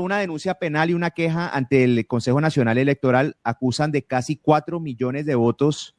una denuncia penal y una queja ante el Consejo Nacional Electoral acusan de casi 4 millones de votos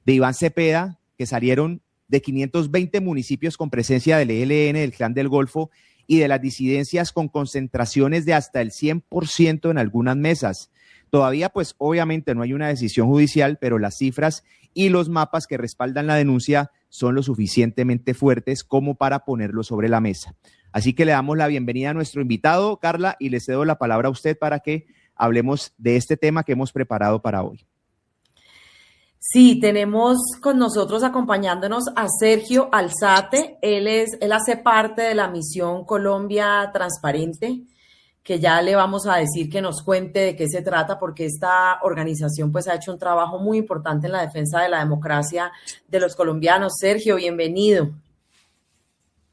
de Iván Cepeda, que salieron de 520 municipios con presencia del ELN, del Clan del Golfo, y de las disidencias con concentraciones de hasta el 100% en algunas mesas. Todavía, pues, obviamente no hay una decisión judicial, pero las cifras y los mapas que respaldan la denuncia son lo suficientemente fuertes como para ponerlo sobre la mesa. Así que le damos la bienvenida a nuestro invitado, Carla, y le cedo la palabra a usted para que hablemos de este tema que hemos preparado para hoy. Sí, tenemos con nosotros acompañándonos a Sergio Alzate. Él hace parte de la misión Colombia Transparente, que ya le vamos a decir que nos cuente de qué se trata, porque esta organización pues ha hecho un trabajo muy importante en la defensa de la democracia de los colombianos. Sergio, bienvenido.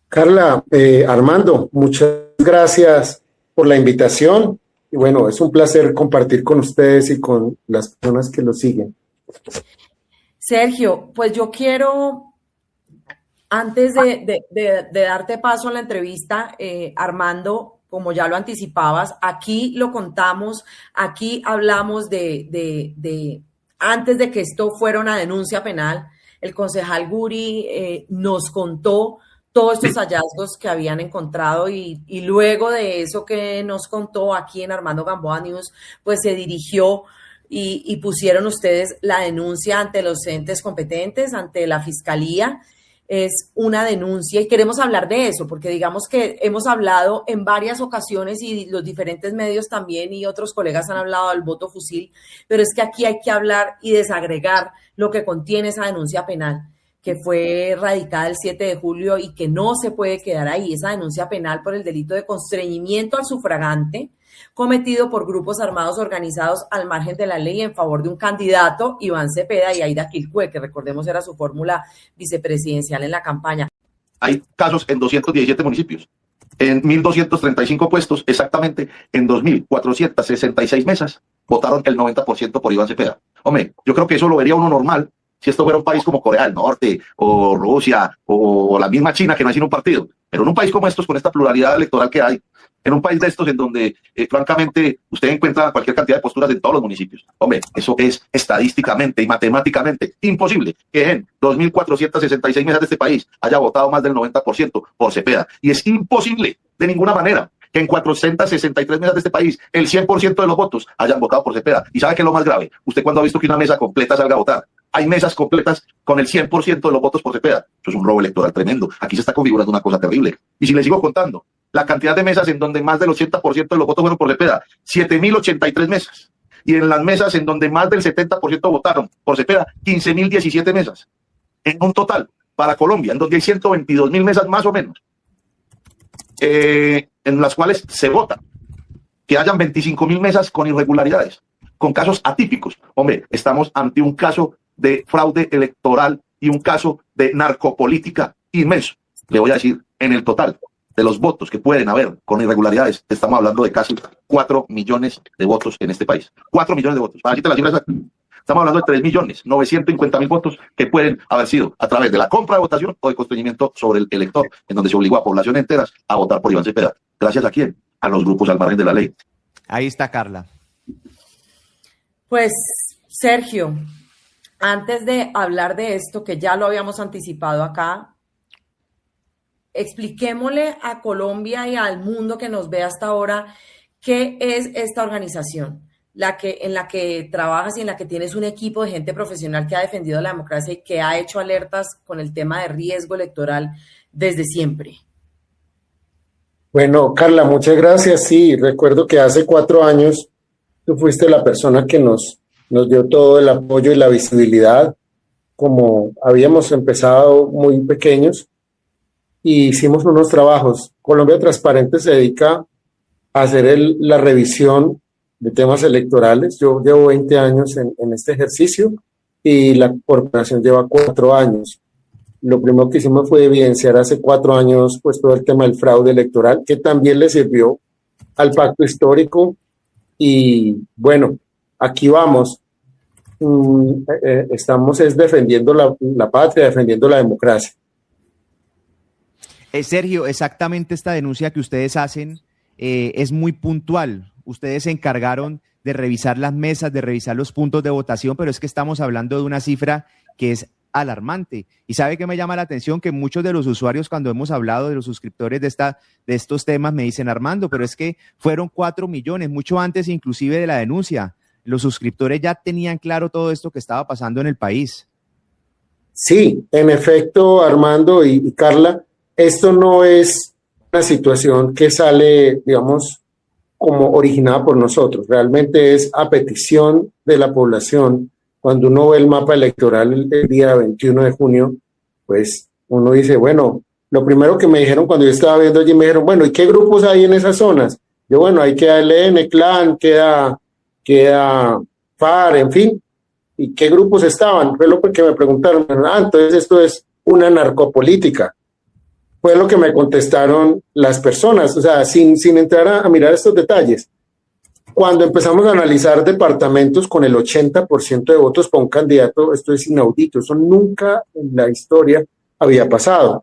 Carla, Armando, muchas gracias por la invitación. Y bueno, es un placer compartir con ustedes y con las personas que lo siguen. Sergio, pues yo quiero, antes de darte paso a la entrevista, Armando, como ya lo anticipabas, aquí lo contamos, aquí hablamos antes de que esto fuera una denuncia penal, el concejal Guri nos contó todos estos hallazgos que habían encontrado y luego de eso que nos contó aquí en Armando Gamboa News, pues se dirigió y pusieron ustedes la denuncia ante los entes competentes, ante la Fiscalía. Es una denuncia y queremos hablar de eso porque digamos que hemos hablado en varias ocasiones y los diferentes medios también y otros colegas han hablado del voto fusil, pero es que aquí hay que hablar y desagregar lo que contiene esa denuncia penal que fue radicada el 7 de julio y que no se puede quedar ahí. Esa denuncia penal por el delito de constreñimiento al sufragante cometido por grupos armados organizados al margen de la ley en favor de un candidato, Iván Cepeda y Aida Quilcue, que recordemos era su fórmula vicepresidencial en la campaña. Hay casos en 217 municipios, en 1.235 puestos, exactamente en 2.466 mesas, votaron el 90% por Iván Cepeda. Hombre, yo creo que eso lo vería uno normal si esto fuera un país como Corea del Norte, o Rusia, o la misma China, que no hay sino un partido. Pero en un país como estos, con esta pluralidad electoral que hay, en un país de estos en donde, francamente, usted encuentra cualquier cantidad de posturas en todos los municipios. Hombre, eso es estadísticamente y matemáticamente imposible que en 2.466 mesas de este país haya votado más del 90% por Cepeda. Y es imposible, de ninguna manera, que en 463 mesas de este país el 100% de los votos hayan votado por Cepeda. ¿Y sabe qué es lo más grave? ¿Usted cuándo ha visto que una mesa completa salga a votar? Hay mesas completas con el 100% de los votos por Cepeda. Eso es un robo electoral tremendo. Aquí se está configurando una cosa terrible. Y si le sigo contando, la cantidad de mesas en donde más del 80% de los votos fueron por Cepeda, 7.083 mesas. Y en las mesas en donde más del 70% votaron por Cepeda, 15.017 mesas. En un total, para Colombia, en donde hay 122.000 mesas más o menos, en las cuales se vota, que hayan 25.000 mesas con irregularidades, con casos atípicos. Hombre, estamos ante un caso de fraude electoral y un caso de narcopolítica inmenso. Le voy a decir, en el total de los votos que pueden haber con irregularidades, estamos hablando de casi 4 millones de votos en este país. 4 millones de votos. Para decirte la cifra exacta, estamos hablando de 3.950.000 votos que pueden haber sido a través de la compra de votación o de constreñimiento sobre el elector, en donde se obligó a población enteras a votar por Iván Cepeda. ¿Gracias a quién? A los grupos al margen de la ley. Ahí está Carla. Pues, Sergio, antes de hablar de esto, que ya lo habíamos anticipado acá, expliquémosle a Colombia y al mundo que nos ve hasta ahora qué es esta organización, en la que trabajas y en la que tienes un equipo de gente profesional que ha defendido la democracia y que ha hecho alertas con el tema de riesgo electoral desde siempre. Bueno, Carla, muchas gracias. Sí, recuerdo que hace 4 años tú fuiste la persona que nos dio todo el apoyo y la visibilidad. Como habíamos empezado muy pequeños y hicimos unos trabajos. Colombia Transparente se dedica a hacer la revisión de temas electorales. Yo llevo 20 años en este ejercicio y la corporación lleva 4 años. Lo primero que hicimos fue evidenciar hace 4 años pues todo el tema del fraude electoral, que también le sirvió al pacto histórico. Y bueno, aquí vamos. Estamos defendiendo la patria, defendiendo la democracia. Sergio, exactamente esta denuncia que ustedes hacen es muy puntual. Ustedes se encargaron de revisar las mesas, de revisar los puntos de votación, pero es que estamos hablando de una cifra que es alarmante. ¿Y sabe qué me llama la atención? Que muchos de los usuarios, cuando hemos hablado de los suscriptores de estos temas, me dicen, Armando, pero es que fueron 4 millones, mucho antes inclusive de la denuncia. Los suscriptores ya tenían claro todo esto que estaba pasando en el país. Sí, en efecto, Armando y Carla, esto no es una situación que sale, digamos, como originada por nosotros. Realmente es a petición de la población. Cuando uno ve el mapa electoral el día 21 de junio, pues uno dice, bueno, lo primero que me dijeron cuando yo estaba viendo allí, me dijeron, bueno, ¿y qué grupos hay en esas zonas? Yo, bueno, ahí queda ELN, CLAN, queda FAR, en fin. ¿Y qué grupos estaban? Fue lo que me preguntaron. Entonces esto es una narcopolítica. Fue lo que me contestaron las personas, o sea, sin entrar a mirar estos detalles. Cuando empezamos a analizar departamentos con el 80% de votos para un candidato, esto es inaudito, eso nunca en la historia había pasado.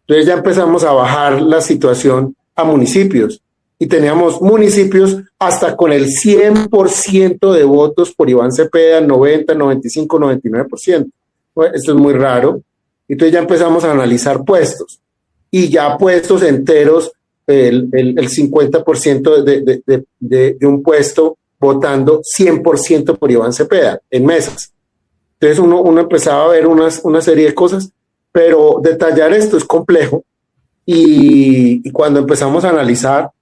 Entonces ya empezamos a bajar la situación a municipios y teníamos municipios hasta con el 100% de votos por Iván Cepeda, 90, 95, 99%. Bueno, esto es muy raro. Entonces ya empezamos a analizar puestos y ya puestos enteros, el 50% de un puesto votando 100% por Iván Cepeda en mesas. Entonces uno empezaba a ver una serie de cosas, pero detallar esto es complejo y cuando empezamos a analizar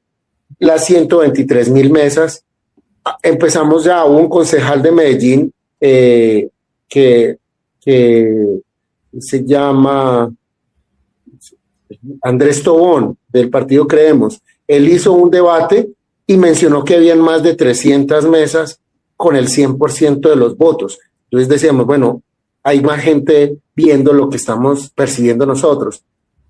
las 123,000 mesas, empezamos ya, hubo un concejal de Medellín que se llama Andrés Tobón, del partido Creemos. Él hizo un debate y mencionó que habían más de 300 mesas con el 100% de los votos. Entonces decíamos, bueno, hay más gente viendo lo que estamos percibiendo nosotros.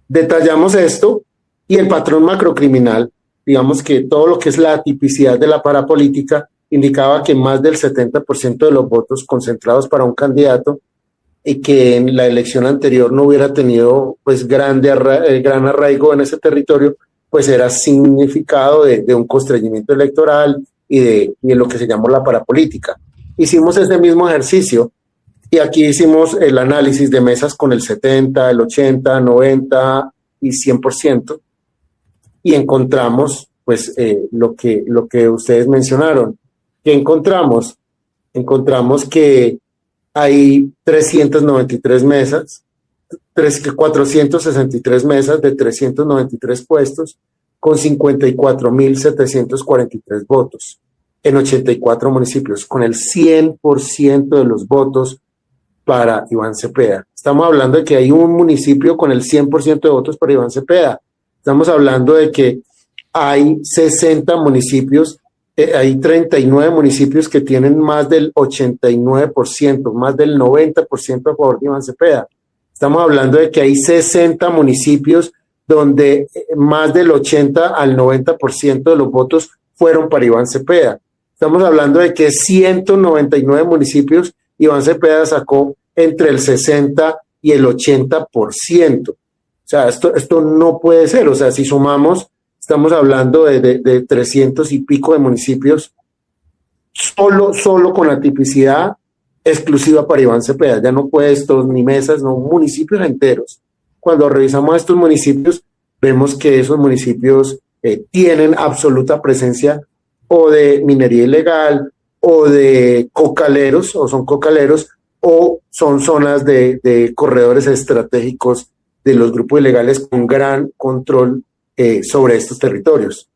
Detallamos esto y el patrón macrocriminal, digamos que todo lo que es la tipicidad de la parapolítica, indicaba que más del 70% de los votos concentrados para un candidato y que en la elección anterior no hubiera tenido pues gran arraigo en ese territorio, pues era significado de un constreñimiento electoral y de lo que se llamó la parapolítica. Hicimos ese mismo ejercicio y aquí hicimos el análisis de mesas con el 70, el 80, 90 y 100% y encontramos pues lo que ustedes mencionaron. ¿Qué encontramos? Encontramos que hay 393 mesas, 463 mesas de 393 puestos con 54,743 votos en 84 municipios, con el 100% de los votos para Iván Cepeda. Estamos hablando de que hay un municipio con el 100% de votos para Iván Cepeda. Estamos hablando de que hay 60 municipios, hay 39 municipios que tienen más del 89%, más del 90% a favor de Iván Cepeda. Estamos hablando de que hay 60 municipios donde más del 80 al 90% de los votos fueron para Iván Cepeda. Estamos hablando de que 199 municipios Iván Cepeda sacó entre el 60 y el 80%. O sea, esto no puede ser. O sea, si sumamos, estamos hablando de 300 y pico de municipios solo con la tipicidad exclusiva para Iván Cepeda, ya no puestos ni mesas, no, municipios enteros. Cuando revisamos estos municipios, vemos que esos municipios tienen absoluta presencia o de minería ilegal, o de cocaleros, o son cocaleros, o son zonas de corredores estratégicos de los grupos ilegales con gran control sobre estos territorios.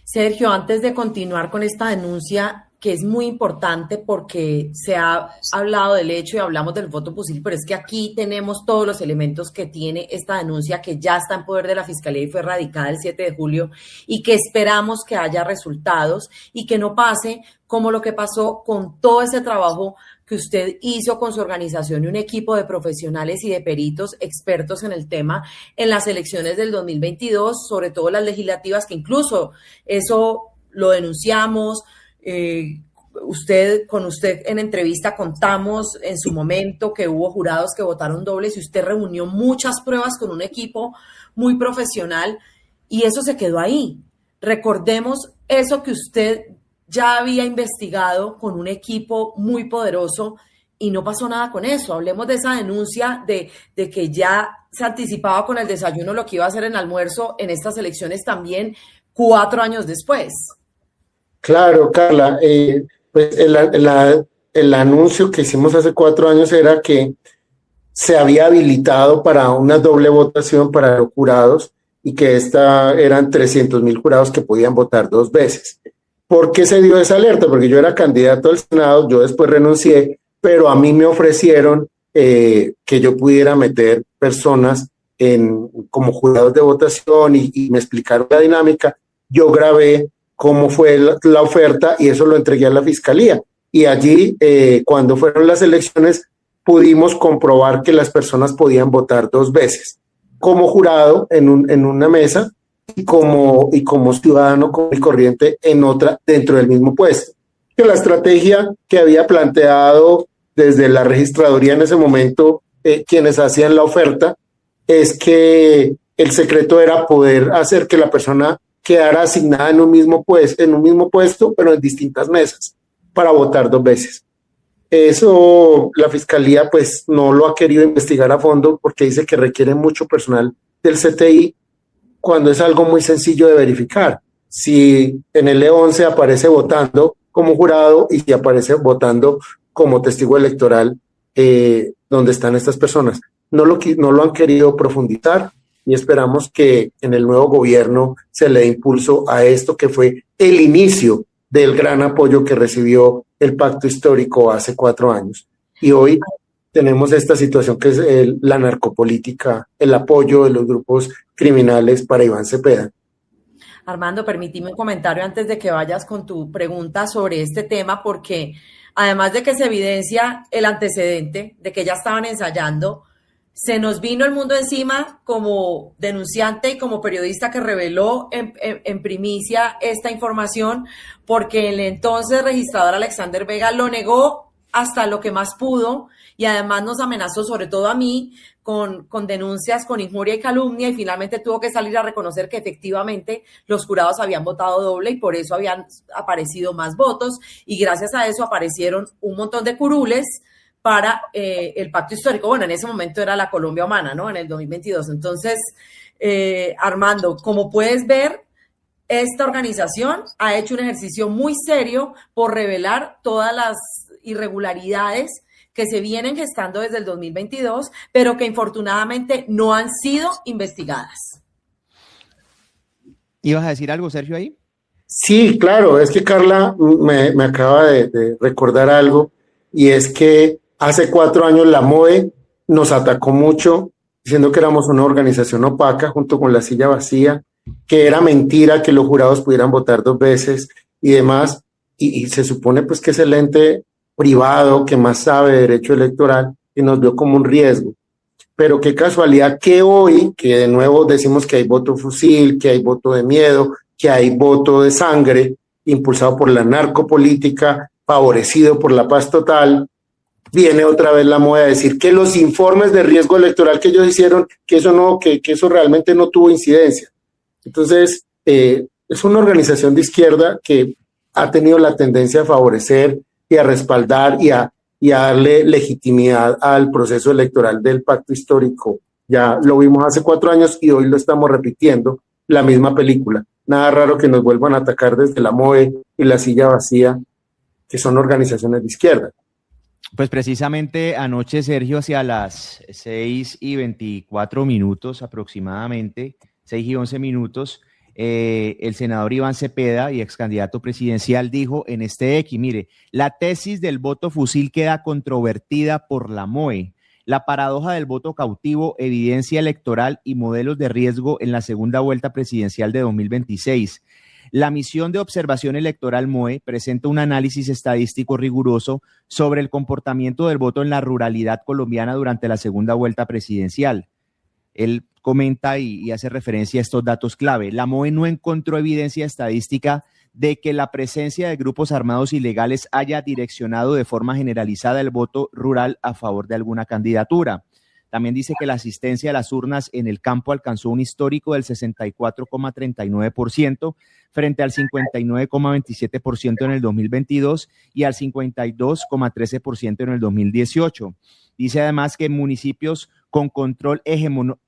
Sergio, antes de continuar con esta denuncia, que es muy importante porque se ha hablado del hecho y hablamos del voto posible, pero es que aquí tenemos todos los elementos que tiene esta denuncia que ya está en poder de la Fiscalía y fue radicada el 7 de julio y que esperamos que haya resultados y que no pase como lo que pasó con todo ese trabajo que usted hizo con su organización y un equipo de profesionales y de peritos expertos en el tema en las elecciones del 2022, sobre todo las legislativas, que incluso eso lo denunciamos. Con usted en entrevista contamos en su momento que hubo jurados que votaron dobles y usted reunió muchas pruebas con un equipo muy profesional y eso se quedó ahí. Recordemos eso que usted ya había investigado con un equipo muy poderoso y no pasó nada con eso. Hablemos de esa denuncia de que ya se anticipaba con el desayuno lo que iba a hacer en almuerzo en estas elecciones también 4 años después. Claro, Carla, pues el anuncio que hicimos hace 4 años era que se había habilitado para una doble votación para los jurados y que eran 300.000 jurados que podían votar 2 veces. ¿Por qué se dio esa alerta? Porque yo era candidato al Senado, yo después renuncié, pero a mí me ofrecieron que yo pudiera meter personas como jurados de votación y me explicaron la dinámica. Yo grabé cómo fue la oferta y eso lo entregué a la Fiscalía. Y allí, cuando fueron las elecciones, pudimos comprobar que las personas podían votar 2 veces, como jurado en una mesa y como ciudadano común y corriente en otra dentro del mismo puesto. Que la estrategia que había planteado desde la registraduría en ese momento, quienes hacían la oferta, es que el secreto era poder hacer que la persona quedara asignada en un mismo puesto, pero en distintas mesas, para votar 2 veces. Eso la Fiscalía pues no lo ha querido investigar a fondo porque dice que requiere mucho personal del CTI cuando es algo muy sencillo de verificar. Si en el E11 aparece votando como jurado y si aparece votando como testigo electoral, donde están estas personas. No lo han querido profundizar y esperamos que en el nuevo gobierno se le dé impulso a esto que fue el inicio del gran apoyo que recibió el pacto histórico hace 4 años. Y hoy tenemos esta situación que es la narcopolítica, el apoyo de los grupos criminales para Iván Cepeda. Armando, permíteme un comentario antes de que vayas con tu pregunta sobre este tema, porque además de que se evidencia el antecedente de que ya estaban ensayando, se nos vino el mundo encima como denunciante y como periodista que reveló en primicia esta información, porque el entonces registrador Alexander Vega lo negó hasta lo que más pudo y además nos amenazó, sobre todo a mí, con denuncias, con injuria y calumnia, y finalmente tuvo que salir a reconocer que efectivamente los jurados habían votado doble y por eso habían aparecido más votos, y gracias a eso aparecieron un montón de curules para el pacto histórico. Bueno, en ese momento era la Colombia Humana, ¿no? En el 2022. Entonces, Armando, como puedes ver, esta organización ha hecho un ejercicio muy serio por revelar todas las irregularidades que se vienen gestando desde el 2022, pero que infortunadamente no han sido investigadas. ¿Ibas a decir algo, Sergio, ahí? Sí, claro, es que Carla me acaba de recordar algo, y es que hace 4 años la MOE nos atacó mucho diciendo que éramos una organización opaca junto con la silla vacía, que era mentira que los jurados pudieran votar 2 veces y demás, y se supone pues que es el ente privado que más sabe de derecho electoral y nos vio como un riesgo. Pero qué casualidad que hoy, que de nuevo decimos que hay voto fusil, que hay voto de miedo, que hay voto de sangre, impulsado por la narcopolítica, favorecido por la paz total, viene otra vez la MOE a decir que los informes de riesgo electoral que ellos hicieron, que eso realmente no tuvo incidencia. Entonces, es una organización de izquierda que ha tenido la tendencia a favorecer y a respaldar y a darle legitimidad al proceso electoral del pacto histórico. Ya lo vimos hace 4 años y hoy lo estamos repitiendo, la misma película. Nada raro que nos vuelvan a atacar desde la MOE y la silla vacía, que son organizaciones de izquierda. Pues precisamente anoche, Sergio, hacia las 6:24 aproximadamente, 6:11, el senador Iván Cepeda y ex candidato presidencial dijo en este X, mire, la tesis del voto fusil queda controvertida por la MOE. La paradoja del voto cautivo, evidencia electoral y modelos de riesgo en la segunda vuelta presidencial de 2026. La misión de observación electoral MOE presenta un análisis estadístico riguroso sobre el comportamiento del voto en la ruralidad colombiana durante la segunda vuelta presidencial. Él comenta y hace referencia a estos datos clave. La MOE no encontró evidencia estadística de que la presencia de grupos armados ilegales haya direccionado de forma generalizada el voto rural a favor de alguna candidatura. También dice que la asistencia a las urnas en el campo alcanzó un histórico del 64,39% frente al 59,27% en el 2022 y al 52,13% en el 2018. Dice además que municipios con control hegemónico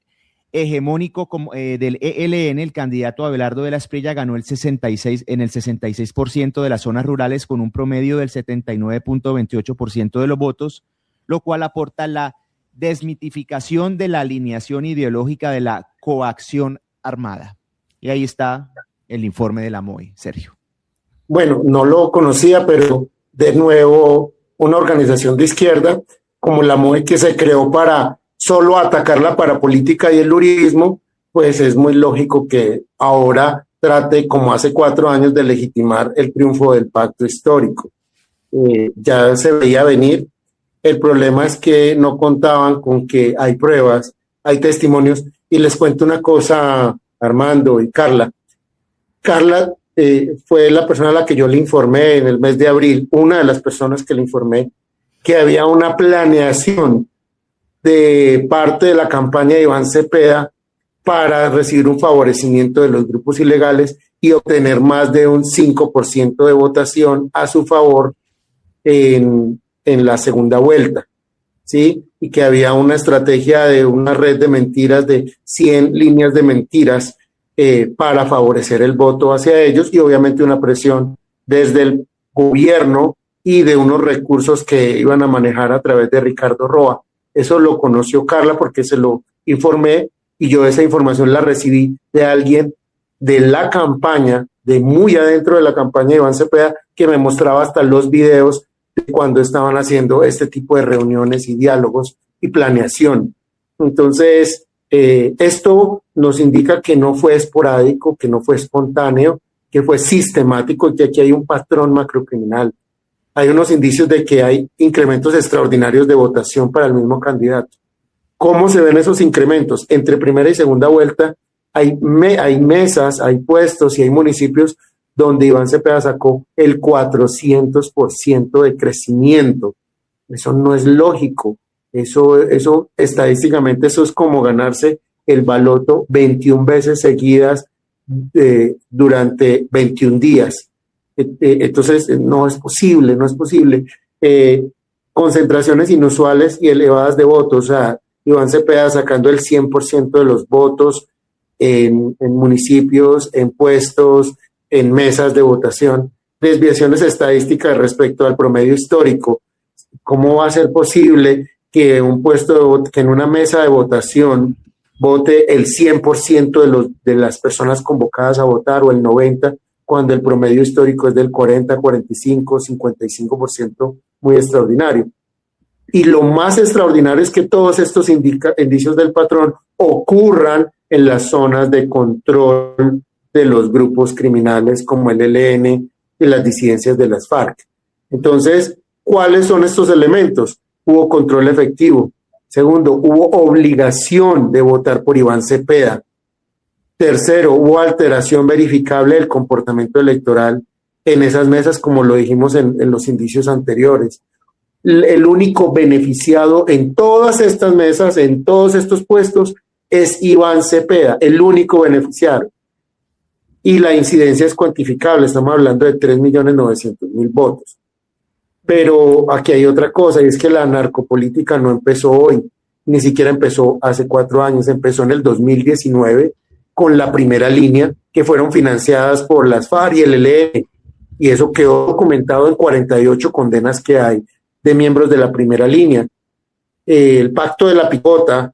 del ELN, el candidato Abelardo de la Espriella ganó en el 66% de las zonas rurales con un promedio del 79,28% de los votos, lo cual aporta la desmitificación de la alineación ideológica de la coacción armada. Y ahí está el informe de la MOE, Sergio. Bueno, no lo conocía, pero de nuevo una organización de izquierda como la MOE, que se creó para solo atacar la parapolítica y el uribismo, pues es muy lógico que ahora trate, como hace 4 años, de legitimar el triunfo del pacto histórico. Ya se veía venir. El problema es que no contaban con que hay pruebas, hay testimonios, y les cuento una cosa, Armando y Carla. Carla fue la persona a la que yo le informé en el mes de abril, una de las personas que le informé que había una planeación de parte de la campaña de Iván Cepeda para recibir un favorecimiento de los grupos ilegales y obtener más de un 5% de votación a su favor en la segunda vuelta, ¿sí? Y que había una estrategia de una red de mentiras, de 100 líneas de mentiras para favorecer el voto hacia ellos, y obviamente una presión desde el gobierno y de unos recursos que iban a manejar a través de Ricardo Roa. Eso lo conoció Carla porque se lo informé, y yo esa información la recibí de alguien de la campaña, de muy adentro de la campaña de Iván Cepeda, que me mostraba hasta los videos de cuando estaban haciendo este tipo de reuniones y diálogos y planeación. Entonces, esto nos indica que no fue esporádico, que no fue espontáneo, que fue sistemático y que aquí hay un patrón macrocriminal. Hay unos indicios de que hay incrementos extraordinarios de votación para el mismo candidato. ¿Cómo se ven esos incrementos? Entre primera y segunda vuelta hay mesas, hay puestos y hay municipios donde Iván Cepeda sacó el 400% de crecimiento. Eso no es lógico. Eso estadísticamente, eso es como ganarse el baloto 21 veces seguidas durante 21 días. Entonces no es posible. Concentraciones inusuales y elevadas de votos. O sea, Iván Cepeda sacando el 100% de los votos en municipios, en puestos, en mesas de votación. Desviaciones estadísticas respecto al promedio histórico. ¿Cómo va a ser posible que que en una mesa de votación vote el 100% de las personas convocadas a votar, o el 90%, cuando el promedio histórico es del 40, 45, 55%, muy extraordinario? Y lo más extraordinario es que todos estos indicios del patrón ocurran en las zonas de control de los grupos criminales como el ELN y las disidencias de las FARC. Entonces, ¿cuáles son estos elementos? Hubo control efectivo. Segundo, hubo obligación de votar por Iván Cepeda. Tercero, hubo alteración verificable del comportamiento electoral en esas mesas, como lo dijimos en los indicios anteriores. El único beneficiado en todas estas mesas, en todos estos puestos, es Iván Cepeda, el único beneficiario. Y la incidencia es cuantificable, estamos hablando de 3.900.000 votos. Pero aquí hay otra cosa, y es que la narcopolítica no empezó hoy, ni siquiera empezó hace 4 años, empezó en el 2019 con la primera línea, que fueron financiadas por las FARC y el ELN, y eso quedó documentado en 48 condenas que hay de miembros de la primera línea. El pacto de la picota,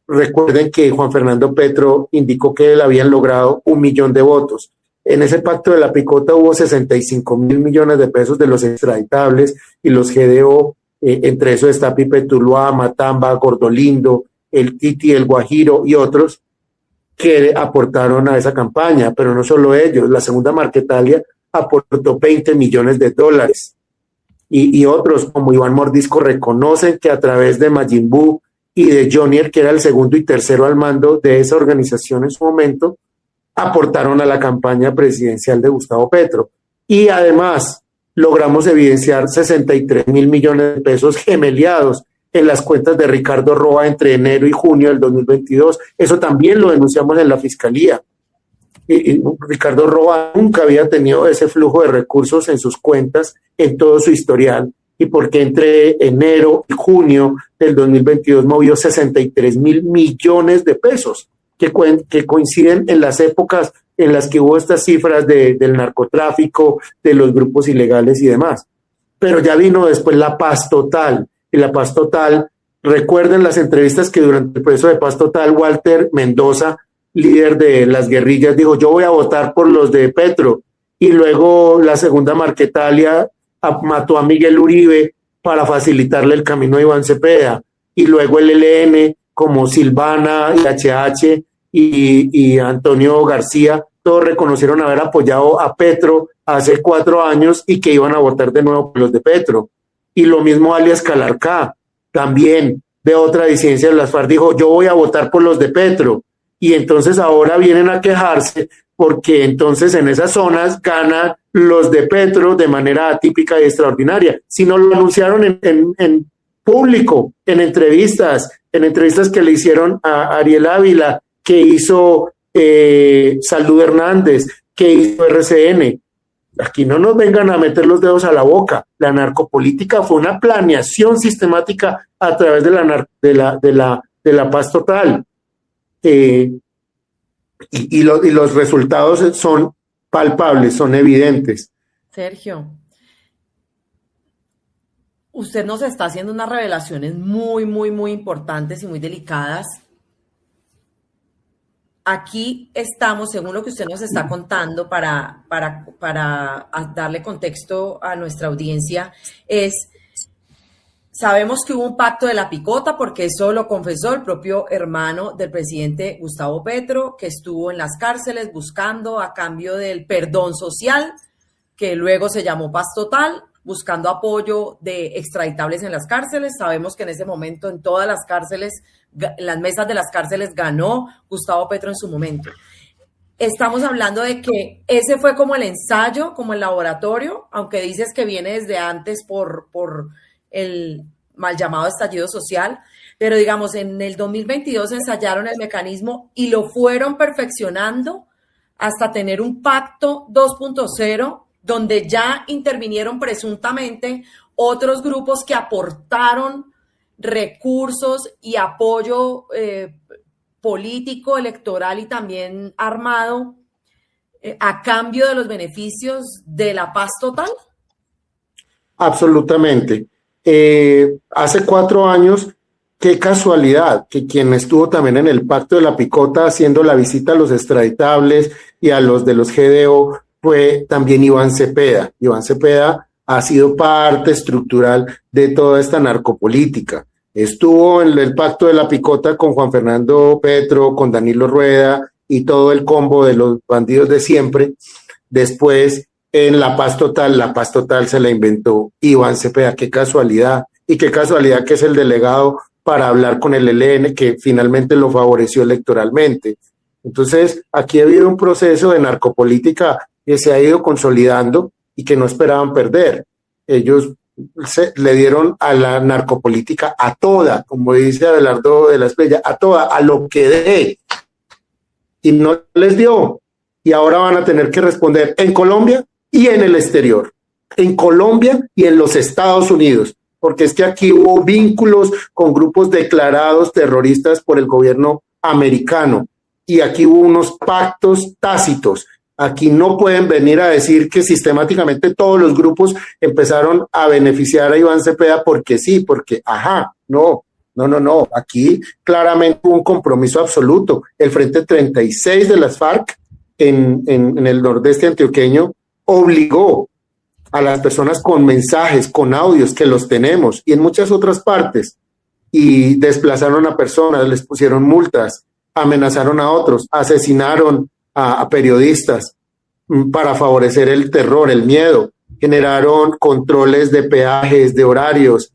recuerden que Juan Fernando Petro indicó que él habían logrado 1 millón de votos. En ese pacto de la picota hubo 65.000 millones de pesos de los extraditables y los GDO, entre eso está Pipe Tuluá, Matamba, Gordolindo, el Titi, el Guajiro y otros que aportaron a esa campaña, pero no solo ellos. La segunda Marquetalia aportó 20 millones de dólares y otros como Iván Mordisco reconocen que a través de Majin Buu y de Jonier, que era el segundo y tercero al mando de esa organización en su momento, aportaron a la campaña presidencial de Gustavo Petro. Y además logramos evidenciar 63.000 millones de pesos gemeliados en las cuentas de Ricardo Roa entre enero y junio del 2022. Eso también lo denunciamos en la Fiscalía. Ricardo Roa nunca había tenido ese flujo de recursos en sus cuentas en todo su historial, y porque entre enero y junio del 2022 movió 63,000 millones de pesos, que coinciden en las épocas en las que hubo estas cifras del narcotráfico, de los grupos ilegales y demás. Pero ya vino después la paz total, y la paz total, recuerden las entrevistas que durante el proceso de paz total, Walter Mendoza, líder de las guerrillas, dijo: yo voy a votar por los de Petro, y luego la segunda Marquetalia mató a Miguel Uribe para facilitarle el camino a Iván Cepeda, y luego el ELN, como Silvana y HH y Antonio García, todos reconocieron haber apoyado a Petro hace 4 años y que iban a votar de nuevo por los de Petro. Y lo mismo alias Calarcá, también de otra disidencia de las FARC, dijo: yo voy a votar por los de Petro. Y entonces ahora vienen a quejarse porque entonces en esas zonas ganan los de Petro de manera atípica y extraordinaria. Si no lo anunciaron en público, en entrevistas que le hicieron a Ariel Ávila, que hizo Salud Hernández, que hizo RCN. Aquí no nos vengan a meter los dedos a la boca. La narcopolítica fue una planeación sistemática a través de la paz total. Y los resultados son palpables, son evidentes. Sergio, usted nos está haciendo unas revelaciones muy, muy, muy importantes y muy delicadas. Aquí estamos, según lo que usted nos está contando, para darle contexto a nuestra audiencia, sabemos que hubo un pacto de la picota, porque eso lo confesó el propio hermano del presidente Gustavo Petro, que estuvo en las cárceles buscando, a cambio del perdón social, que luego se llamó paz total, buscando apoyo de extraditables en las cárceles. Sabemos que en ese momento en todas las cárceles, en las mesas de las cárceles, ganó Gustavo Petro en su momento. Estamos hablando de que ese fue como el ensayo, como el laboratorio, aunque dices que viene desde antes por el mal llamado estallido social, pero digamos en el 2022 ensayaron el mecanismo y lo fueron perfeccionando hasta tener un pacto 2.0, donde ya intervinieron presuntamente otros grupos que aportaron recursos y apoyo político, electoral y también armado a cambio de los beneficios de la paz total. Absolutamente. Hace 4 años, qué casualidad que quien estuvo también en el pacto de la picota haciendo la visita a los extraditables y a los de los GDO fue también Iván Cepeda. Iván Cepeda ha sido parte estructural de toda esta narcopolítica. Estuvo en el pacto de la picota con Juan Fernando Petro, con Danilo Rueda y todo el combo de los bandidos de siempre. Después, en la paz total se la inventó Iván Cepeda. Qué casualidad, y qué casualidad que es el delegado para hablar con el ELN, que finalmente lo favoreció electoralmente. Entonces, aquí ha habido un proceso de narcopolítica que se ha ido consolidando y que no esperaban perder. Ellos le dieron a la narcopolítica a toda, como dice Abelardo de la Espriella, a toda, a lo que dé, y no les dio. Y ahora van a tener que responder en Colombia y en el exterior, en Colombia y en los Estados Unidos, porque es que aquí hubo vínculos con grupos declarados terroristas por el gobierno americano, y aquí hubo unos pactos tácitos. Aquí no pueden venir a decir que sistemáticamente todos los grupos empezaron a beneficiar a Iván Cepeda porque sí, porque no. Aquí claramente hubo un compromiso absoluto. El Frente 36 de las FARC en el nordeste antioqueño obligó a las personas con mensajes, con audios, que los tenemos, y en muchas otras partes, y desplazaron a personas, les pusieron multas, amenazaron a otros, asesinaron a periodistas para favorecer el terror, el miedo, generaron controles de peajes, de horarios,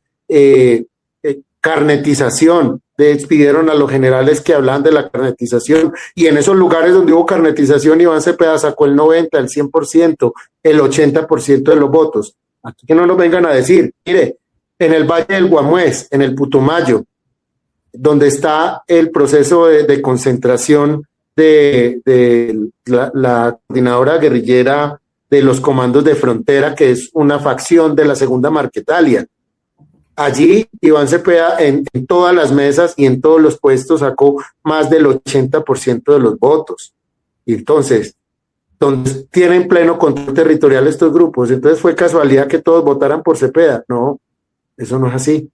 carnetización, despidieron a los generales que hablaban de la carnetización, y en esos lugares donde hubo carnetización, Iván Cepeda sacó el 90%, el 100%, el 80% de los votos. Aquí que no nos vengan a decir, mire, en el Valle del Guamués, en el Putumayo, donde está el proceso de concentración de la coordinadora guerrillera de los comandos de frontera, que es una facción de la Segunda Marquetalia. Allí Iván Cepeda en todas las mesas y en todos los puestos sacó más del 80% de los votos. Y entonces, donde tienen pleno control territorial estos grupos, entonces fue casualidad que todos votaran por Cepeda. No, eso no es así.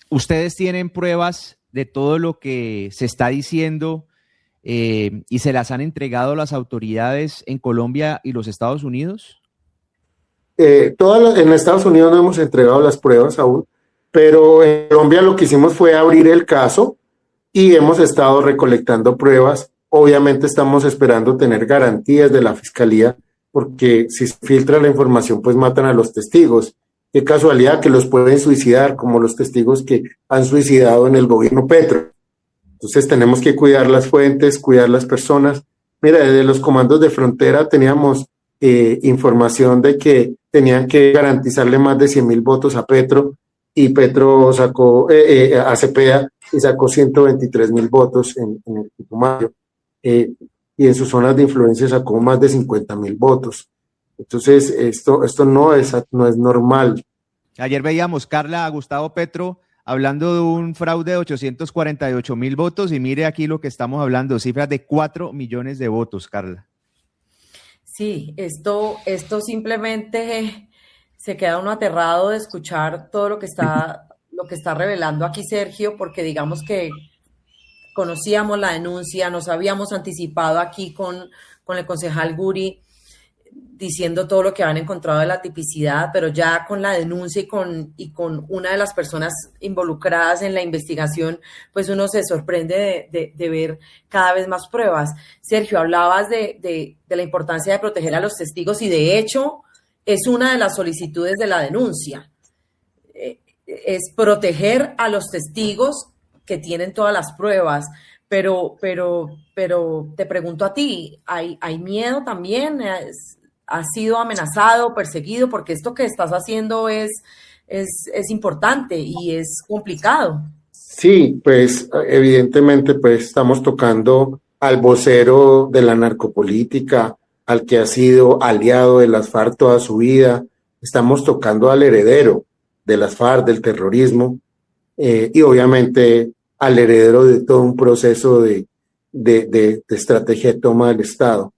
¿Ustedes tienen pruebas de todo lo que se está diciendo y se las han entregado las autoridades en Colombia y los Estados Unidos? En Estados Unidos no hemos entregado las pruebas aún, pero en Colombia lo que hicimos fue abrir el caso y hemos estado recolectando pruebas. Obviamente estamos esperando tener garantías de la Fiscalía, porque si se filtra la información, pues matan a los testigos. Qué casualidad que los pueden suicidar, como los testigos que han suicidado en el gobierno Petro. Entonces tenemos que cuidar las fuentes, cuidar las personas. Mira, desde los comandos de frontera teníamos información de que tenían que garantizarle más de 100,000 votos a Petro, y Petro sacó a Cepeda y sacó 123,000 votos en el Putumayo, y en sus zonas de influencia sacó más de 50,000 votos. Entonces, esto no es normal. Ayer veíamos, Carla, a Gustavo Petro hablando de un fraude de 848,000 votos, y mire aquí lo que estamos hablando, cifras de 4 millones de votos, Carla. Sí, esto simplemente se queda uno aterrado de escuchar todo lo que está revelando aquí Sergio, porque digamos que conocíamos la denuncia, nos habíamos anticipado aquí con el concejal Guri, diciendo todo lo que habían encontrado de la tipicidad, pero ya con la denuncia y con una de las personas involucradas en la investigación, pues uno se sorprende de ver cada vez más pruebas. Sergio, hablabas de la importancia de proteger a los testigos, y de hecho es una de las solicitudes de la denuncia, es proteger a los testigos que tienen todas las pruebas. Pero te pregunto a ti, ¿hay miedo también? ¿Has sido amenazado, perseguido? Porque esto que estás haciendo es importante y es complicado. Sí, pues evidentemente pues estamos tocando al vocero de la narcopolítica, al que ha sido aliado de las FARC toda su vida. Estamos tocando al heredero de las FARC, del terrorismo, y obviamente al heredero de todo un proceso de estrategia de toma del Estado.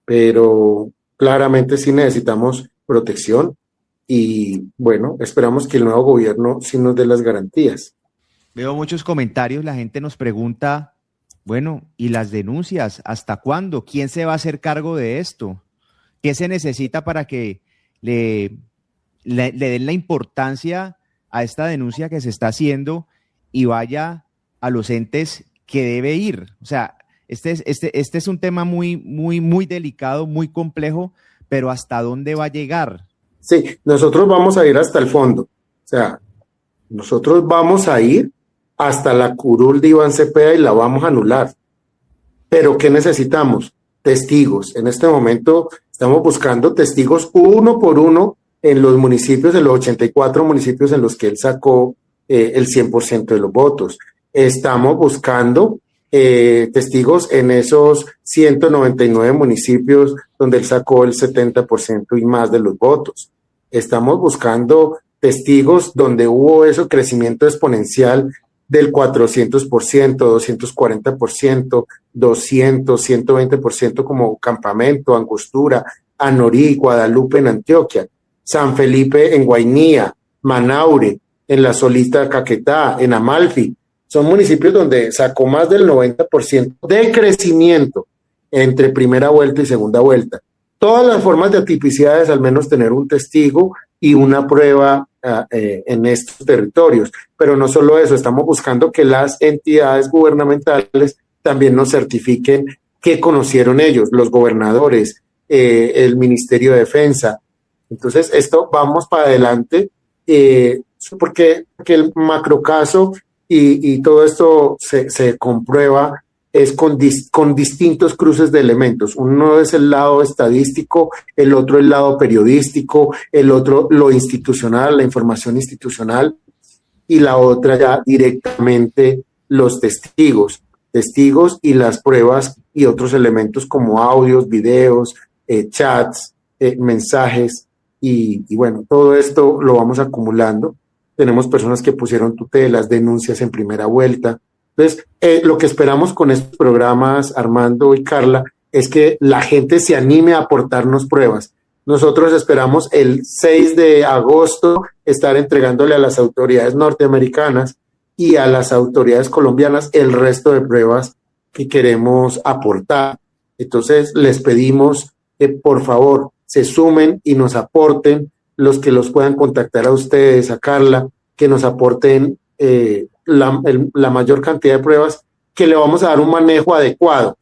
Pero claramente sí necesitamos protección, y bueno, esperamos que el nuevo gobierno sí nos dé las garantías. Veo muchos comentarios, la gente nos pregunta, bueno, ¿y las denuncias? ¿Hasta cuándo? ¿Quién se va a hacer cargo de esto? ¿Qué se necesita para que le den la importancia a esta denuncia que se está haciendo y vaya a los entes que debe ir? O sea, este es un tema muy, muy, muy delicado, muy complejo, pero ¿hasta dónde va a llegar? Sí, nosotros vamos a ir hasta el fondo. O sea, nosotros vamos a ir hasta la curul de Iván Cepeda y la vamos a anular. Pero ¿qué necesitamos? Testigos. En este momento estamos buscando testigos uno por uno en los municipios, en los 84 municipios en los que él sacó el 100% de los votos. Estamos buscando testigos en esos 199 municipios donde él sacó el 70% y más de los votos. Estamos buscando testigos donde hubo ese crecimiento exponencial del 400%, 240%, 200, 120%, como Campamento, Angostura, Anorí, Guadalupe en Antioquia, San Felipe en Guainía, Manaure, en La Solita, Caquetá, en Amalfi. Son municipios donde sacó más del 90% de crecimiento entre primera vuelta y segunda vuelta. Todas las formas de atipicidades, al menos tener un testigo y una prueba en estos territorios. Pero no solo eso, estamos buscando que las entidades gubernamentales también nos certifiquen qué conocieron ellos, los gobernadores, el Ministerio de Defensa. Entonces, esto vamos para adelante, porque el macrocaso y todo esto se comprueba es con distintos cruces de elementos. Uno es el lado estadístico, el otro el lado periodístico, el otro lo institucional, la información institucional, y la otra ya directamente los testigos y las pruebas y otros elementos como audios, videos, chats, mensajes, y bueno, todo esto lo vamos acumulando. Tenemos personas que pusieron tutelas, denuncias en primera vuelta. Entonces, lo que esperamos con estos programas, Armando y Carla, es que la gente se anime a aportarnos pruebas. Nosotros esperamos el 6 de agosto estar entregándole a las autoridades norteamericanas y a las autoridades colombianas el resto de pruebas que queremos aportar. Entonces, les pedimos que por favor se sumen y nos aporten, los que los puedan contactar a ustedes, a Carla, que nos aporten la mayor cantidad de pruebas, que le vamos a dar un manejo adecuado.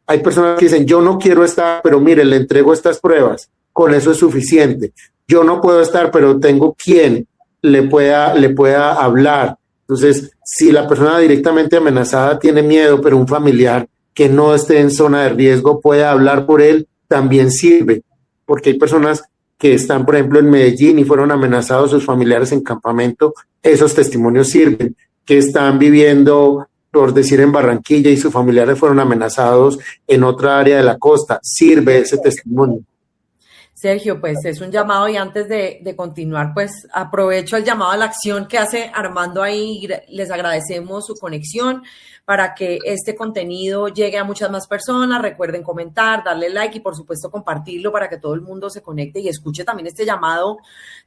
Hay personas que dicen, yo no quiero estar, pero mire, le entrego estas pruebas, con eso es suficiente. Yo no puedo estar, pero tengo quien le pueda hablar. Entonces, si la persona directamente amenazada tiene miedo, pero un familiar que no esté en zona de riesgo puede hablar por él, también sirve, porque hay personas que están, por ejemplo, en Medellín y fueron amenazados sus familiares en campamento. Esos testimonios sirven. Que están viviendo, por decir, en Barranquilla y sus familiares fueron amenazados en otra área de la costa, sirve ese testimonio. Sergio, pues es un llamado, y antes de continuar, pues aprovecho el llamado a la acción que hace Armando ahí. Les agradecemos su conexión para que este contenido llegue a muchas más personas. Recuerden comentar, darle like y por supuesto compartirlo para que todo el mundo se conecte y escuche también este llamado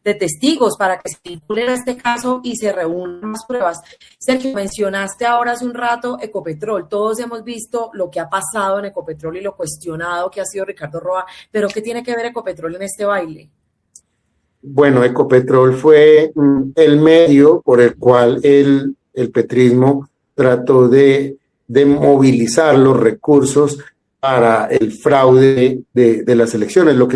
de testigos para que se vinculen a este caso y se reúnan más pruebas. Sergio, mencionaste ahora hace un rato Ecopetrol. Todos hemos visto lo que ha pasado en Ecopetrol y lo cuestionado que ha sido Ricardo Roa, pero ¿qué tiene que ver Ecopetrol en este baile? Bueno, Ecopetrol fue el medio por el cual el petrismo trató de movilizar los recursos para el fraude de las elecciones. Lo que